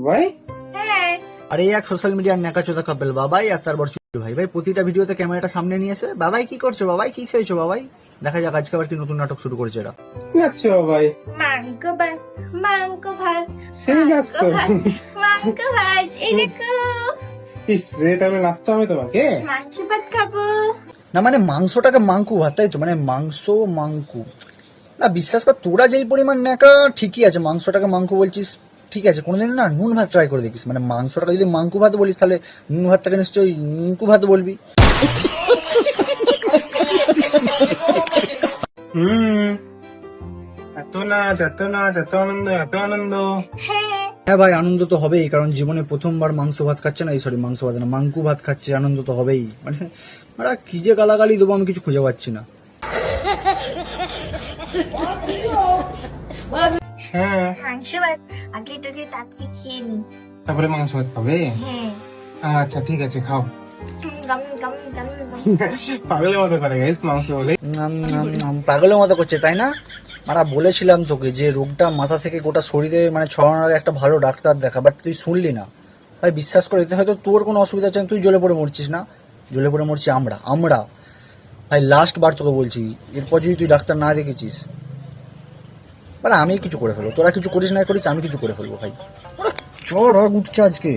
ভাই হ্যাঁ আরে এক সোশ্যাল মিডিয়ার ন্যাকাচোদা কাপেল বাবাই আর তার বড় চুট্টু ভাই। ভাই প্রতিটা ভিডিওতে ক্যামেরাটা সামনে নিয়ে এসে বাবাই কি করছো, বাবাই কি খেয়েছো, বাবাই দেখা যাক আজকে আবার কি নতুন নাটক শুরু করেছে এরা। কি নাচছো ভাই? মাংস ভাত মাংস ভাত সেই নাচ তো। মাংস ভাত এই দেখো ইস রে, তাহলে নাচতে হবে তোমাকে। মাংস ভাত খাবো। না মানে মাংসটাকে মাংকু ভাত, তাই তো? মানে মাংস মাংকু না, বিশ্বাস কর তোরা যেই পরিমাণ ন্যাকা ঠিকই আছে, মাংসটাকে মাংকু বলছিস ঠিক আছে, কোনোদিন না নুন ভাত ট্রাই করে দেখিস। মানে মাংসটাকে যদি মাংকু ভাত বলিস তাহলে নুন ভাতটাকে নিশ্চয়ই নুনকু ভাত বলবি। এত নাচ এত নাচ এত আনন্দ এত আনন্দ। হ্যাঁ ভাই, আনন্দ তো হবেই, কারণ জীবনে প্রথমবার মাংস ভাত খাচ্ছে না, এই সরি মাংস ভাত না মাংকু ভাত খাচ্ছে, আনন্দ তো হবেই। মানে ওরা কি যে গালাগালি দেবো আমি কিছু খুঁজে পাচ্ছি না। হ্যাঁ, মাংস ভাত আগে এটাকে তাড়াতাড়ি খেয়ে নি। তারপরে মাংস ভাত খাবে? হ্যাঁ আচ্ছা ঠিক আছে, খাও। গাম গাম গাম পাগলের মতো করে গাইস মাংস বলে। পাগলের মতো করছে তাই না? আমরা বলেছিলাম তোকে যে রোগটা মাথা থেকে গোটা শরীরে মানে ছড়ানোর একটা ভালো ডাক্তার দেখা, বাট তুই শুনলি না ভাই। বিশ্বাস করে, এতে হয়তো তোর কোনো অসুবিধা হচ্ছে না, তুই জ্বলে পড়ে মরছিস না, জ্বলে পড়ে মরছি আমরা আমরা ভাই। লাস্ট বার তোকে বলছি, এরপর যদি তুই ডাক্তার না দেখেছিস মানে আমি কিছু করে ফেলবো, তোরা কিছু করিস না করিস আমি কিছু করে ফেলবো ভাই। ওরা চড় রাগ উঠছে আজকে।